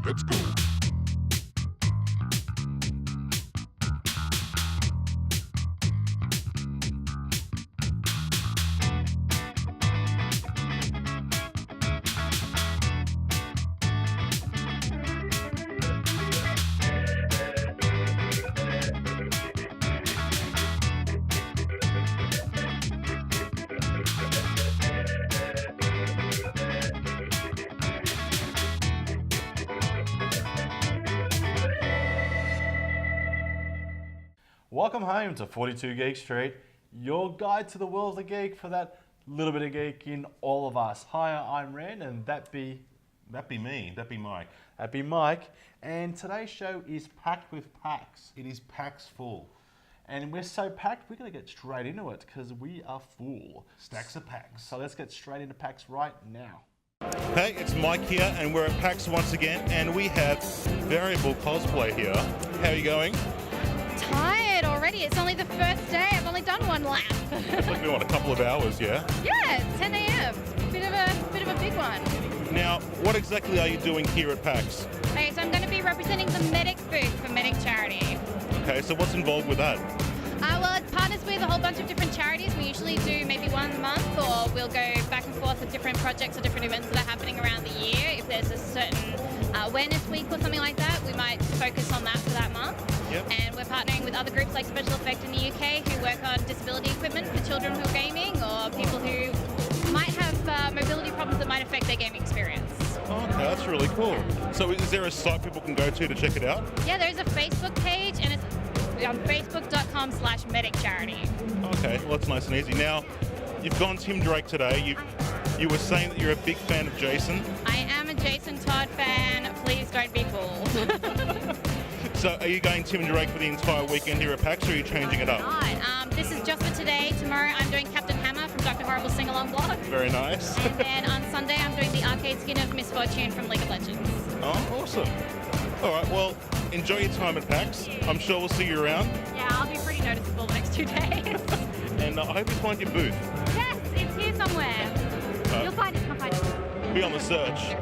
Let's go. Welcome home to 42 Geek Street, your guide to the world of geek for that little bit of geek in all of us. Hi, I'm Ren, and that be me, that be Mike. That be Mike, and today's show is packed with packs. It is packs full. And we're so packed, we're going to get straight into it because we are full. Stacks of packs. So let's get straight into packs right now. Hey, it's Mike here, and we're at PAX once again, and we have Variable Cosplay here. How are you going? Tired already. It's only the first day. I've only done one lap. It's like been, a couple of hours, yeah? Yeah, it's 10 a.m. Bit of a big one. Now, what exactly are you doing here at PAX? Okay, so I'm going to be representing the Medic booth for Medic Charity. Okay, so what's involved with that? Well, it partners with a whole bunch of different charities. We usually do maybe one a month, or we'll go back and forth with different projects or different events that are happening around the year. If there's a certain awareness week or something like that, we might focus on that for that month. Yep. And we're partnering with other groups like Special Effect in the UK who work on disability equipment for children who are gaming, or people who might have mobility problems that might affect their gaming experience. Okay, that's really cool. So is there a site people can go to check it out? Yeah, there's a Facebook page, and it's on facebook.com/mediccharity. Okay, well that's nice and easy. Now, you've gone Tim Drake today. You were saying that you're a big fan of Jason. I am a Jason Todd fan. Please don't be fooled. So are you going Tim Drake for the entire weekend here at PAX, or are you changing it up? This is just for today. Tomorrow I'm doing Captain Hammer from Dr. Horrible's sing-along blog. Very nice. And then on Sunday I'm doing the arcade skin of Miss Fortune from League of Legends. Oh, awesome. All right, well, enjoy your time at PAX. I'm sure we'll see you around. Yeah, I'll be pretty noticeable the next 2 days. And I hope you find your booth. Yes, it's here somewhere. You'll find it, you'll find it. Be on the search.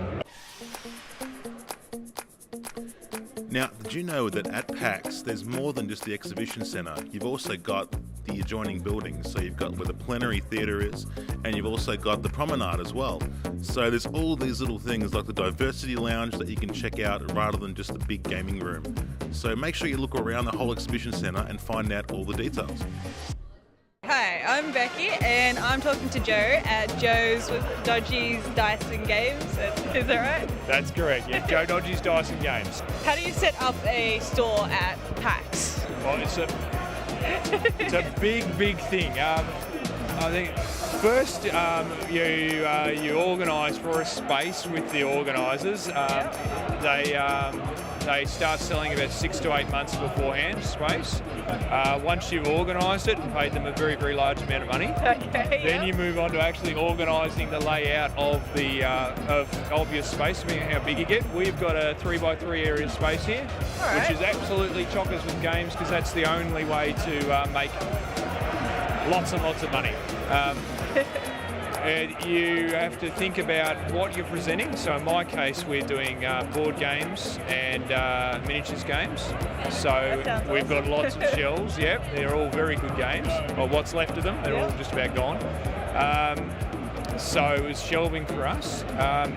Now, did you know that at PAX there's more than just the exhibition centre? You've also got the adjoining buildings. So you've got where the plenary theatre is, and you've also got the promenade as well. So there's all these little things like the diversity lounge that you can check out rather than just the big gaming room. So make sure you look around the whole exhibition centre and find out all the details. Hi, I'm Becky, and I'm talking to Joe at Joe's with Dodgy's Dice and Games. Is that right? That's correct, yeah. Joe Dodgy's Dice and Games. How do you set up a store at PAX? Well, it's a big thing. I think first you organise for a space with the organisers. They start selling about 6 to 8 months beforehand, space. Once you've organised it and paid them a very large amount of money, then you move on to actually organising the layout of the of your space, depending on how big you get. We've got a 3x3 area space here, which is absolutely chockers with games, because that's the only way to make lots and lots of money. And you have to think about what you're presenting. So in my case, we're doing board games and miniatures games. So we've got lots of shelves. Yep, they're all very good games. Or what's left of them, they're all just about gone. So it's shelving for us.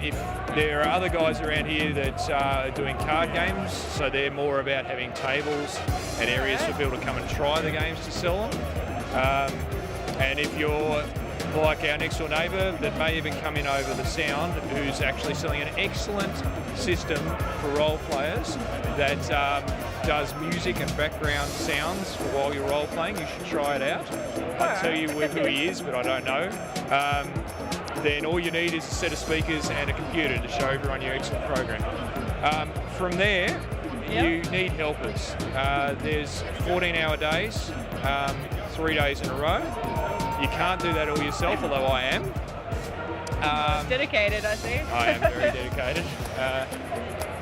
If there are other guys around here that are doing card games, so they're more about having tables and areas for people to come and try the games to sell them. And if you're like our next door neighbour that may even come in over the sound, who's actually selling an excellent system for role players that does music and background sounds for while you're role playing. You should try it out. I'll tell you who he is, but I don't know. Then all you need is a set of speakers and a computer to show everyone your excellent program. From there, you need helpers. There's 14-hour days, 3 days in a row. You can't do that all yourself, although I am. Dedicated, I see. I am very dedicated.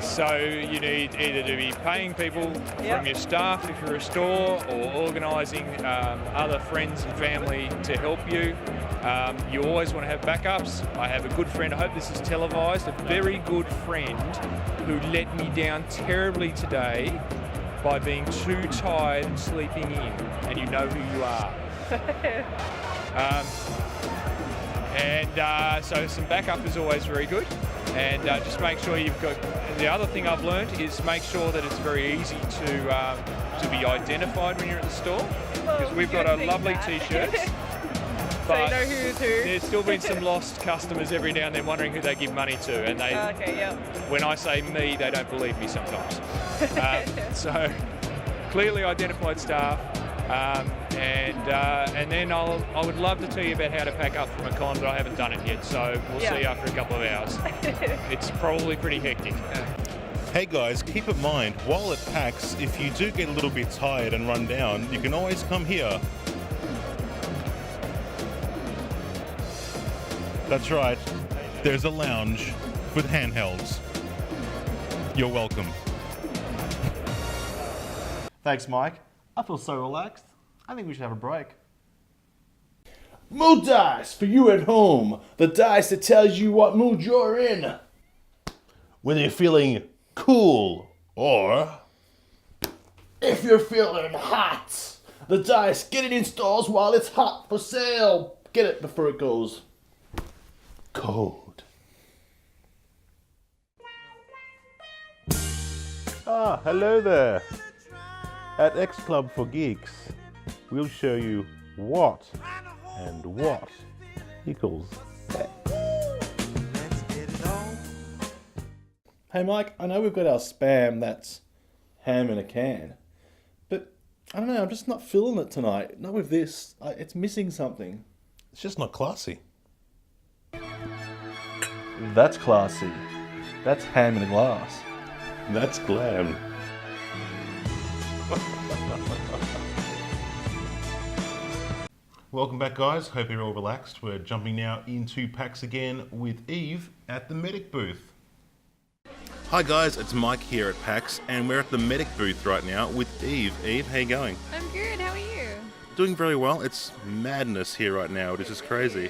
So you need either to be paying people from your staff if you're a store, or organising other friends and family to help you. You always want to have backups. I have a good friend, I hope this is televised, a very good friend who let me down terribly today by being too tired and sleeping in, and you know who you are. So some backup is always very good, and just make sure you've got. The other thing I've learned is make sure that it's very easy to be identified when you're at the store, because we've got a lovely T-shirts. So you know who's who. There's still been some lost customers every now and then wondering who they give money to, and they. Okay, yeah. When I say me, they don't believe me sometimes. So clearly identified staff. And then I would love to tell you about how to pack up from a con, but I haven't done it yet, so we'll see after a couple of hours. It's probably pretty hectic. Hey guys, keep in mind, while at PAX, if you do get a little bit tired and run down, you can always come here. That's right, there's a lounge with handhelds. You're welcome. Thanks, Mike. I feel so relaxed. I think we should have a break. Mood dice for you at home. The dice that tells you what mood you're in. Whether you're feeling cool or if you're feeling hot. The dice, get it in stores while it's hot for sale. Get it before it goes cold. Ah, hello there. At X Club for Geeks, we'll show you what and what equals X. Hey Mike, I know we've got our spam that's ham in a can, but I don't know, I'm just not feeling it tonight. Not with this. It's missing something. It's just not classy. That's classy. That's ham in a glass. That's glam. Welcome back, guys. Hope you're all relaxed. We're jumping now into PAX again with Eve at the Medic booth. Hi guys, it's Mike here at PAX, and we're at the Medic booth right now with Eve. Eve, how you going? I'm good, how are you? Doing very well. It's madness here right now. It is just crazy.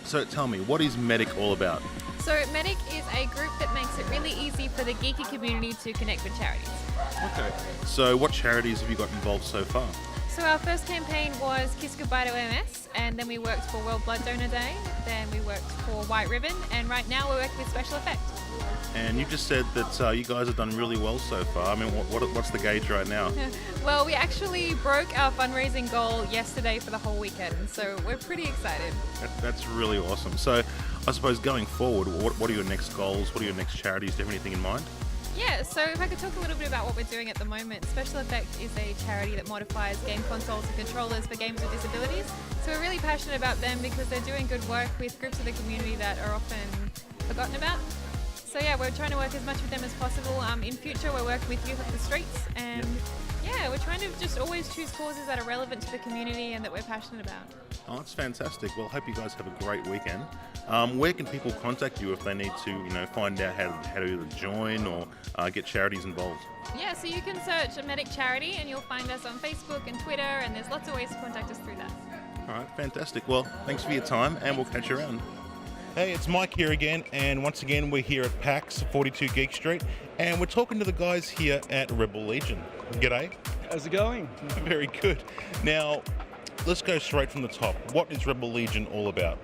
So tell me, what is Medic all about? So Medic is a group that makes it really easy for the geeky community to connect with charities. Okay. So what charities have you got involved so far? So our first campaign was Kiss Goodbye to MS, and then we worked for World Blood Donor Day, then we worked for White Ribbon, and right now we're working with Special Effects. And you just said that you guys have done really well so far. I mean, what's the gauge right now? Well, we actually broke our fundraising goal yesterday for the whole weekend, so we're pretty excited. That's really awesome. So I suppose going forward, what are your next goals? What are your next charities? Do you have anything in mind? Yeah, so if I could talk a little bit about what we're doing at the moment. Special Effects is a charity that modifies game consoles and controllers for games with disabilities. So we're really passionate about them because they're doing good work with groups of the community that are often forgotten about. So yeah, we're trying to work as much with them as possible. In future, we're working with Youth Off the Streets, and yeah, we're trying to just always choose causes that are relevant to the community and that we're passionate about. Oh, that's fantastic. Well, hope you guys have a great weekend. Where can people contact you if they need to, find out how to either join or get charities involved? Yeah, so you can search a Medic charity and you'll find us on Facebook and Twitter, and there's lots of ways to contact us through that. All right, fantastic. Well, thanks for your time, and we'll catch you around. Hey, it's Mike here again, and once again we're here at PAX, 42 Geek Street, and we're talking to the guys here at Rebel Legion. G'day. How's it going? Very good. Now, let's go straight from the top. What is Rebel Legion all about?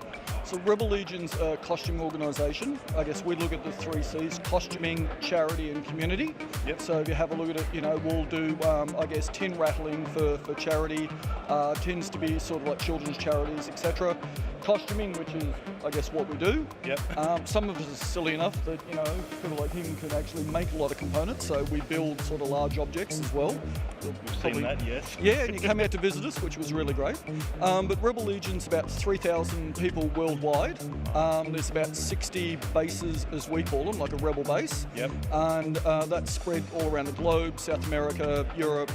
So Rebel Legion's a costume organisation. I guess we look at the 3 C's: costuming, charity and community. Yep. So if you have a look at it, we'll do, tin rattling for charity, tends to be sort of like children's charities, etc. Costuming, which is, I guess, what we do. Yep. Some of us are silly enough that, people like him can actually make a lot of components, so we build sort of large objects as well. We've seen that, yes. Yeah, and you came out to visit us, which was really great. But Rebel Legion's about 3,000 people worldwide. There's about 60 bases, as we call them, like a rebel base. Yep. And that's spread all around the globe: South America, Europe,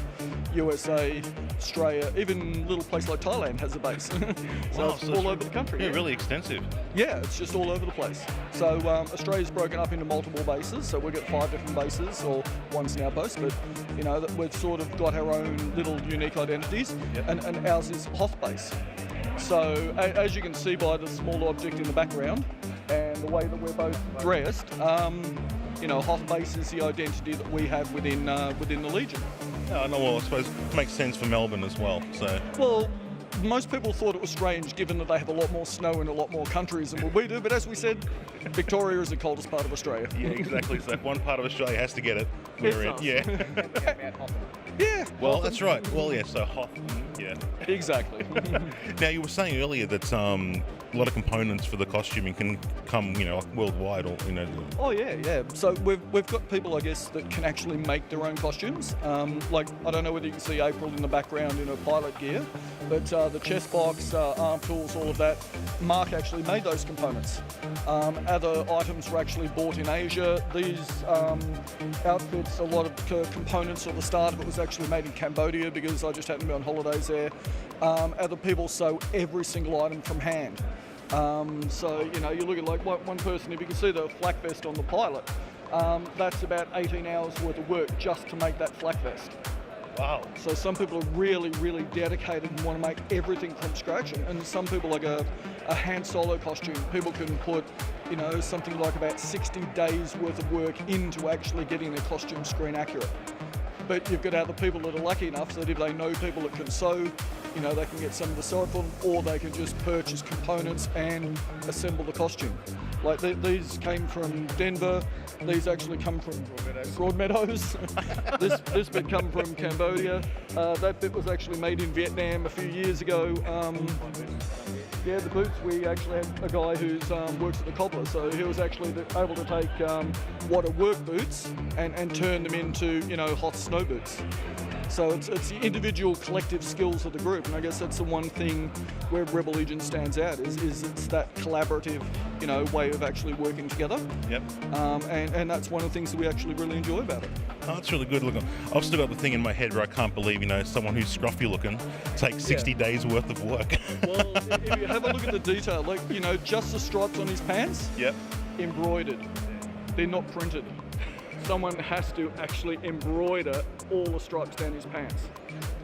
USA, Australia, even a little place like Thailand has a base. So Wow, it's all over the country. Yeah, really extensive. Yeah, it's just all over the place. So Australia's broken up into multiple bases, so we've got 5 different bases, or one's an outpost, but that we've sort of got our own little unique identities, and ours is Hoth base. So as you can see by the small object in the background and the way that we're both dressed, you know, Hoth Base is the identity that we have within the Legion. Oh, no, well, I suppose it makes sense for Melbourne as well. So. Well, most people thought it was strange given that they have a lot more snow in a lot more countries than what we do, but as we said, Victoria is the coldest part of Australia. Yeah, exactly. So if one part of Australia has to get it, we're in. Yeah. Yeah. Well, that's right. Well, yeah, so Hoth, yeah. Exactly. Now, you were saying earlier that a lot of components for the costuming can come, you know, worldwide or, you know. Oh, yeah. So we've got people, I guess, that can actually make their own costumes. Like, I don't know whether you can see April in the background in her pilot gear, but the chest box, arm tools, all of that, Mark actually made those components. Other items were actually bought in Asia. These outfits, a lot of components at the start of it was actually made in Cambodia because I just happened to be on holidays there. Other people sew every single item from hand. So, you know, you look at like one person, if you can see the flak vest on the pilot, that's about 18 hours worth of work just to make that flak vest. Wow. So some people are really, really dedicated and want to make everything from scratch. And some people, like a Han Solo costume, people can put, you know, something like about 60 days worth of work into actually getting their costume screen accurate. But you've got other people that are lucky enough that if they know people that can sew, you know, they can get some of the sew for them, or they can just purchase components and assemble the costume. Like these came from Denver. These actually come from Broadmeadows. this bit come from Cambodia. That bit was actually made in Vietnam a few years ago. Yeah, the boots, we actually had a guy who's works at the cobbler, so he was actually able to take what are work boots and turn them into, you know, Hoth snow boots. So it's the individual collective skills of the group, and I guess that's the one thing where Rebel Legion stands out is it's that collaborative, you know, way of actually working together. Yep. And that's one of the things that we actually really enjoy about it. Oh, that's really good looking. I've still got the thing in my head where I can't believe, you know, someone who's scruffy looking takes 60 days worth of work. Well, if you have a look at the detail, like, you know, just the stripes on his pants, Yep. embroidered. They're not printed. Someone has to actually embroider all the stripes down his pants.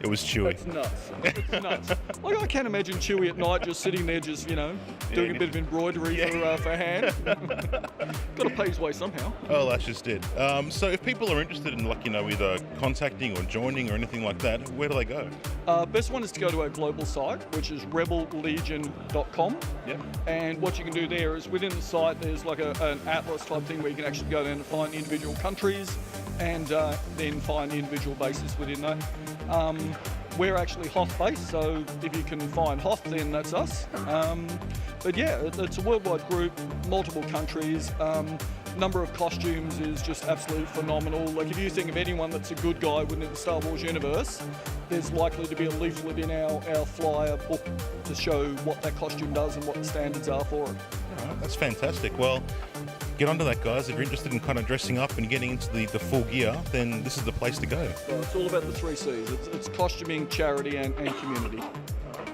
It was Chewy. It's nuts. It's nuts. Like, I can't imagine Chewy at night just sitting there just, you know, doing a bit of embroidery for hand. Got to pay his way somehow. Oh, that's just it. So if people are interested in, like, you know, either contacting or joining or anything like that, where do they go? Best one is to go to our global site, which is rebellegion.com. Yep. And what you can do there is within the site, there's like an atlas type thing where you can actually go down and find individual countries and then find the individual bases within that. We're actually Hoth based, so if you can find Hoth, then that's us. But yeah, it's a worldwide group, multiple countries. Number of costumes is just absolutely phenomenal. Like, if you think of anyone that's a good guy within the Star Wars universe, there's likely to be a leaflet in our flyer book to show what that costume does and what the standards are for it. All right, that's fantastic. Well, get onto that, guys. If you're interested in kind of dressing up and getting into the full gear, then this is the place to go. So it's all about the 3 C's. It's costuming, charity, and community.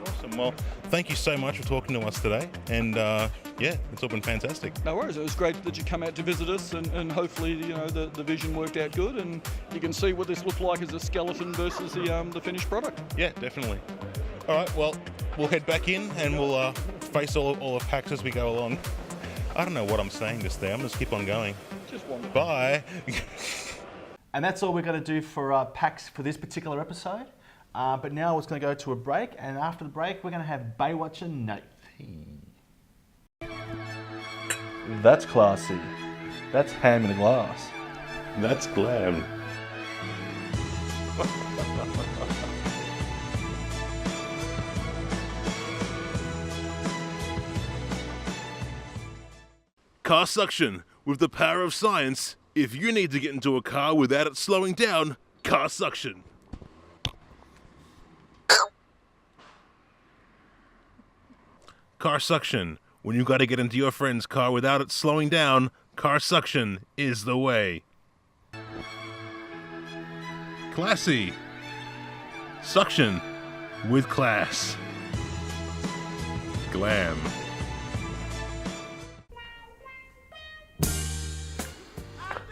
Awesome. Well, thank you so much for talking to us today. And yeah, it's all been fantastic. No worries. It was great that you come out to visit us, and hopefully, you know, the vision worked out good, and you can see what this looked like as a skeleton versus the finished product. Yeah, definitely. All right. Well, we'll head back in and we'll face all of PAX as we go along. I don't know what I'm saying just there. I'm just keep on going. Just one. Bye. And that's all we're going to do for PAX for this particular episode. But now it's going to go to a break, and after the break, we're going to have Whatcha Nath. That's classy. That's ham in a glass. That's glam. Car suction. With the power of science, if you need to get into a car without it slowing down, car suction. Car suction. When you got to get into your friend's car without it slowing down, car suction is the way. Classy. Suction with class. Glam.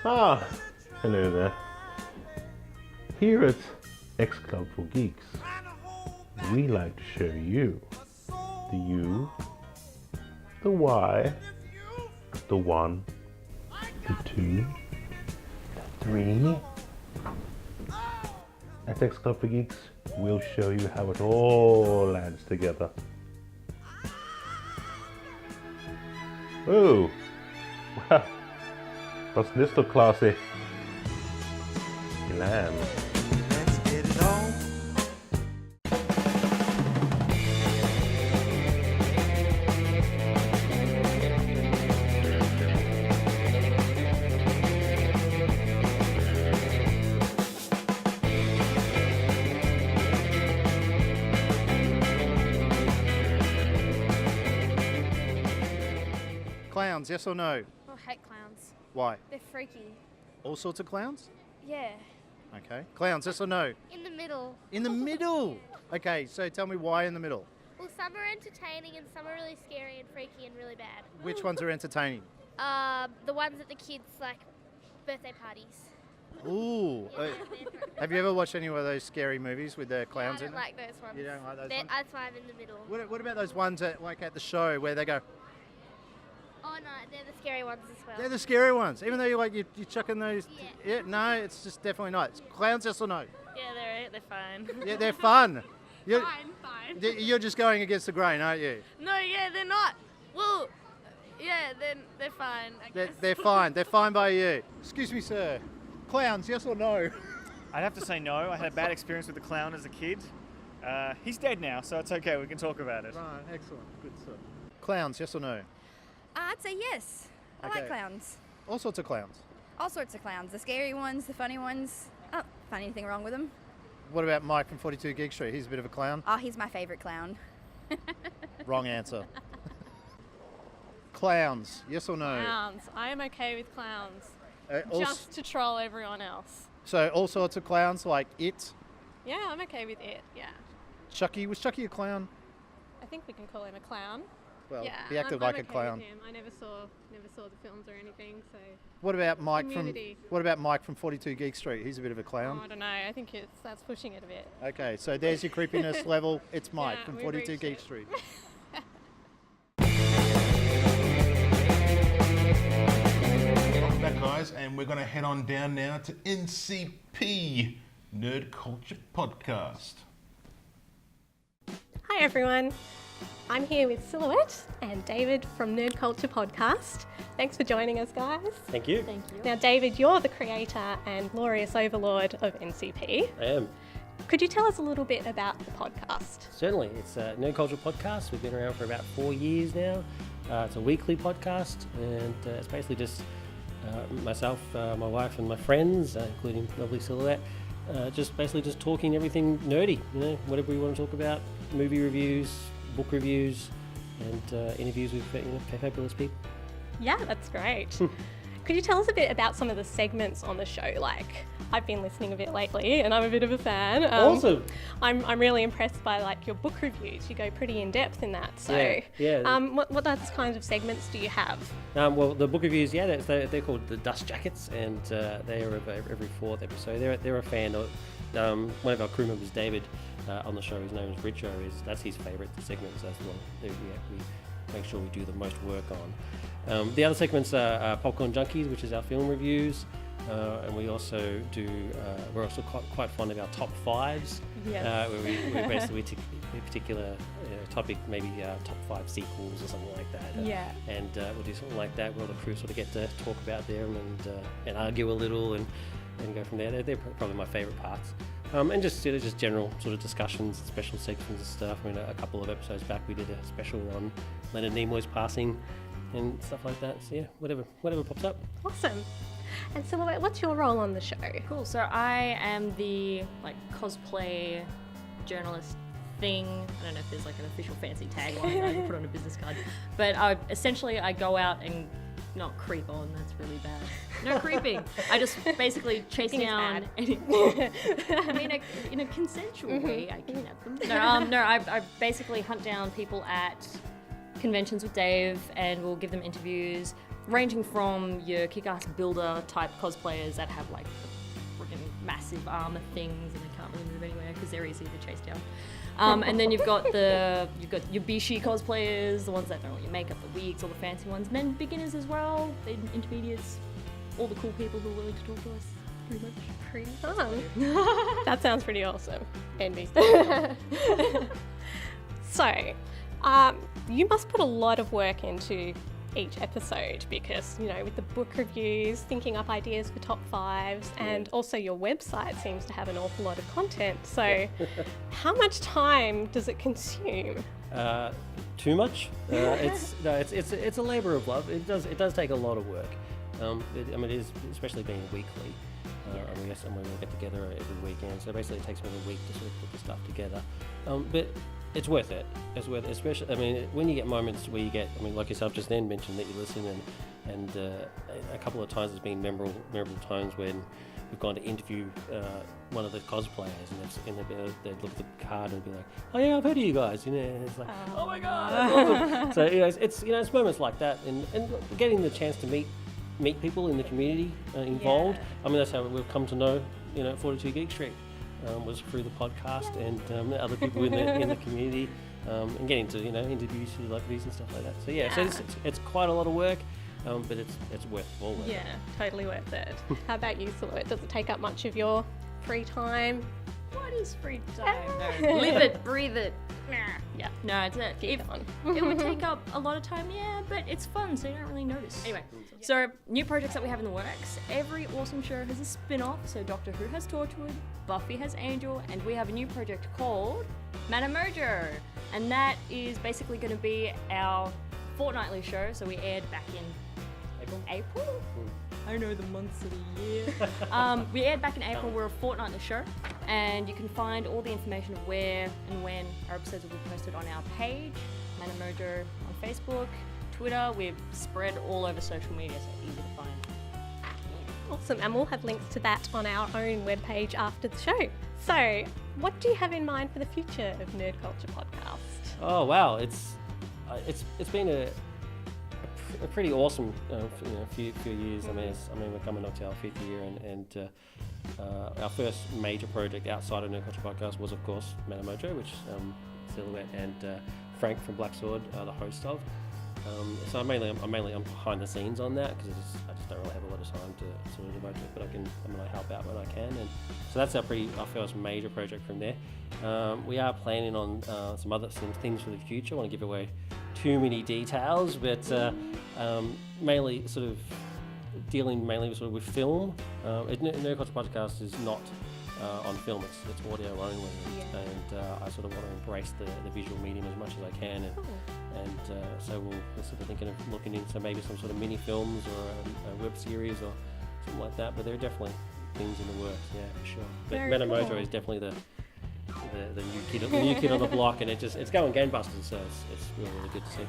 Ah, hello there. Here at X Club for Geeks, we like to show you the U, the Y, the 1, the 2, the 3. At X Club for Geeks, we'll show you how it all lands together. Oh, wow, doesn't this look classy? Lamb. Let's get it on. Clowns, yes or no? I hate clowns. Why? They're freaky. All sorts of clowns? Yeah. Okay. Clowns, yes or no? In the middle. In the middle? Okay, so tell me why in the middle. Well, some are entertaining and some are really scary and freaky and really bad. Which ones are entertaining? The ones at the kids' like birthday parties. Ooh. Have you ever watched any of those scary movies with the clowns I in don't them? like those ones. You don't like those They're- ones? That's why I'm in the middle. What about those ones at the show where they go, Oh no, they're the scary ones as well. they're the scary ones, even though you're chucking those. Yeah. No, it's just definitely not. It's clowns, yes or no? Yeah, they're fine. Yeah, they're fun. You're, fine. you're just going against the grain, aren't you? No, yeah, they're not. Well, yeah, they're fine, I guess. They're fine. They're fine by you. Excuse me, sir. Clowns, yes or no? I'd have to say no. I had a bad experience with the clown as a kid. He's dead now, so it's okay. We can talk about it. Right, excellent. Good stuff. Clowns, yes or no? I'd say yes. I Okay. like clowns. All sorts of clowns. All sorts of clowns. The scary ones, the funny ones. Oh, find anything wrong with them? What about Mike from 42 Geek Street? He's a bit of a clown. Oh, he's my favourite clown. Wrong answer. Clowns, yes or no? Clowns. I am okay with clowns. All Just to troll everyone else. so all sorts of clowns like It, Yeah, I'm okay with it, yeah. Chucky. Was Chucky a clown? I think we can call him a clown. Well, yeah, he acted I'm like okay a clown. With him. I never saw the films or anything, so What about Mike Community. from 42 Geek Street? He's a bit of a oh, clown. I don't know. I think that's pushing it a bit. Okay, so there's your creepiness level. It's Mike Yeah, from we 42 reached Geek it. Street. Welcome back, guys, and we're going to head on down now to NCP, Nerd Culture Podcast. Hi everyone, I'm here with Silhouette and David from Nerd Culture Podcast. Thanks for joining us, guys. Thank you. Thank you. Now, David, you're the creator and glorious overlord of NCP. I am. Could you tell us a little bit about the podcast? Certainly. It's a Nerd Culture Podcast. We've been around for about 4 years now. It's a weekly podcast, and it's basically just myself, my wife, and my friends, including lovely Silhouette, just talking everything nerdy, whatever we want to talk about, movie reviews, book reviews, and interviews with fabulous people. Yeah, that's great. Could you tell us a bit about some of the segments on the show? Like, I've been listening a bit lately, and I'm a bit of a fan. Awesome. I'm really impressed by like your book reviews. You go pretty in depth in that. So, yeah. What other kinds of segments do you have? Well, the book reviews, they're called the Dust Jackets, and they are every fourth episode. They're a fan of one of our crew members, David, on the show. His name is Richo. That's his favourite segment. So that's the one that we make sure we do the most work on. The other segments are Popcorn Junkies, which is our film reviews, and we also do. We're also quite fond of our top fives, Yes. where we basically take a particular topic, maybe top 5 sequels or something like that. Yeah. And we'll do something like that where all the crew sort of get to talk about them and argue a little and go from there. They're probably my favourite parts. And just general sort of discussions, special sections and stuff. I mean, a couple of episodes back we did a special on Leonard Nimoy's passing and stuff like that. So yeah, whatever pops up. Awesome. And Silhouette, what's your role on the show? Cool. So I am the cosplay journalist thing. I don't know if there's like an official fancy tagline that I can put on a business card, but I go out and not creep on. That's really bad. No creeping. I just basically chase down. I mean, in a consensual way, I kidnap them. I basically hunt down people at conventions with Dave, and we'll give them interviews, ranging from your kick-ass builder type cosplayers that have like freaking massive armor things, and they can't really move anywhere because they're easy to chase down. And then you've got your Bishi cosplayers, the ones that know all your makeup, the wigs, all the fancy ones, and then beginners as well, the intermediates, all the cool people who are willing to talk to us. Pretty much. Pretty fun. That sounds pretty awesome. Envy. So, you must put a lot of work into each episode because, you know, with the book reviews, thinking up ideas for top fives, and also your website seems to have an awful lot of content. So, how much time does it consume? Too much. It's a labour of love. It does take a lot of work. It is, especially being weekly. I guess, and we all get together every weekend. So basically, it takes me a week to sort of put the stuff together. But it's worth it. It's worth it, especially. I mean, when you get moments where you get, I mean, like yourself just then mentioned that you listen, and a couple of times there's been memorable times when we've gone to interview one of the cosplayers, and they'd look at the card and be like, "Oh yeah, I've heard of you guys," you know. And it's like, "Oh my god!" That's awesome. So it's moments like that, and getting the chance to meet people in the community involved. I mean, that's how we've come to know, 42 Geek Street was through the podcast and other people in the community, and getting to interview celebrities and stuff like that. So so it's quite a lot of work, but it's worth it all. Yeah, totally worth it. How about you, Salute? Does it take up much of your free time? What is free time? No, live it, breathe it. Yeah, no, it would take up a lot of time, but it's fun, so you don't really notice. Anyway, so new projects that we have in the works. Every awesome show has a spin-off, so Doctor Who has Torchwood, Buffy has Angel, and we have a new project called Mana Mojo, and that is basically going to be our fortnightly show, so we aired back in April? I know the months of the year. We aired back in April. We're a fortnightly show, and you can find all the information of where and when our episodes will be posted on our page, Mana Mojo on Facebook, Twitter. We've spread all over social media, so easy to find. Awesome, and we'll have links to that on our own webpage after the show. So, what do you have in mind for the future of Nerd Culture Podcast? Oh wow, it's been a pretty awesome few years. I mean, we're coming up to our 5th year, and our first major project outside of Nerd Culture Podcast was, of course, Mana Mojo, which Silhouette and Frank from Black Sword are the host of. So I'm mainly behind the scenes on that because I just don't really have a lot of time to sort of devote to it, but I help out when I can, and so that's our first major project from there. We are planning on some things for the future. I want to give away too many details, but mainly sort of dealing with film. Nerd Culture Podcast is not on film; it's audio only, and I sort of want to embrace the visual medium as much as I can, and so we're sort of thinking of looking into maybe some sort of mini films or a web series or something like that. But there are definitely things in the works, for sure. But Mana Mojo is definitely the new kid on the block, and it's going gangbusters. So it's really good to see.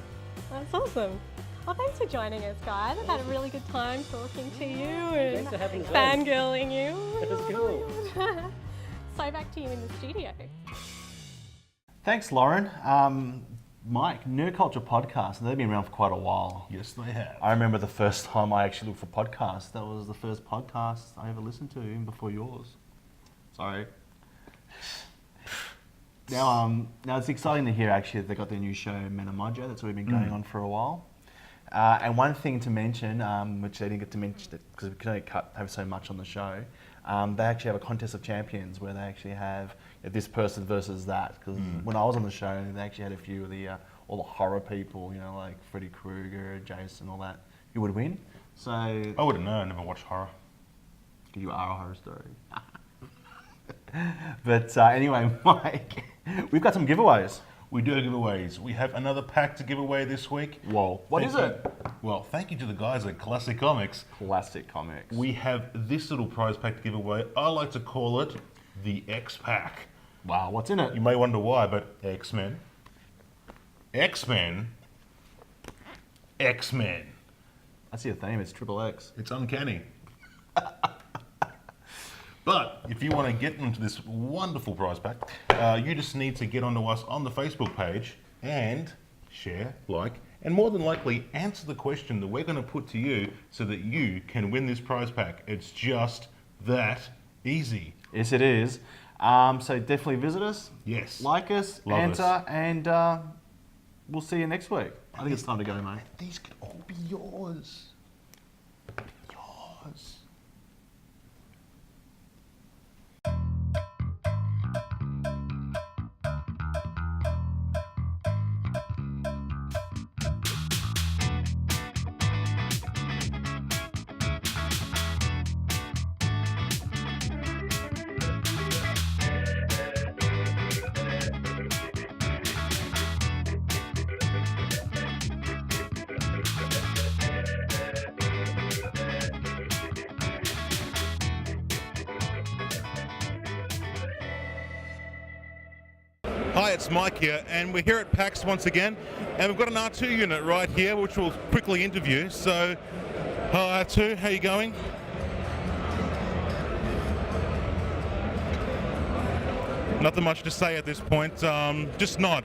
That's awesome. Well, thanks for joining us, guys. I've had a really good time talking to you and fangirling you. It was cool. So back to you in the studio. Thanks, Lauren. Mike, Nerd Culture Podcast, they've been around for quite a while. Yes, they have. I remember the first time I actually looked for podcasts. That was the first podcast I ever listened to, even before yours. Sorry. Now it's exciting to hear actually that they got their new show, Mana Mojo. That's already been going on for a while. And one thing to mention, which they didn't get to mention because we can only have so much on the show, they actually have a contest of champions where they actually have this person versus that. Because when I was on the show, they actually had a few of all the horror people, like Freddy Krueger, Jason, all that, who would win. So I wouldn't know. I never watched horror. You are a horror story. But anyway, Mike, we've got some giveaways. We do have giveaways. We have another pack to give away this week. Whoa. What is it? Well, thank you to the guys at Classic Comics. Classic Comics. We have this little prize pack to give away. I like to call it the X Pack. Wow, what's in it? You may wonder why, but X-Men. X-Men. X-Men. That's your theme, it's triple X. It's uncanny. But if you want to get into this wonderful prize pack, you just need to get onto us on the Facebook page and share, like, and more than likely answer the question that we're going to put to you so that you can win this prize pack. It's just that Easy. Yes, it is. So definitely visit us. Yes. Like us, Love enter, us. and we'll see you next week. I think it's time to go, mate. These could all be yours. Yours. Hi, it's Mike here, and we're here at PAX once again, and we've got an R2 unit right here, which we'll quickly interview. So, hi R2, how you going? Nothing much to say at this point, just nod.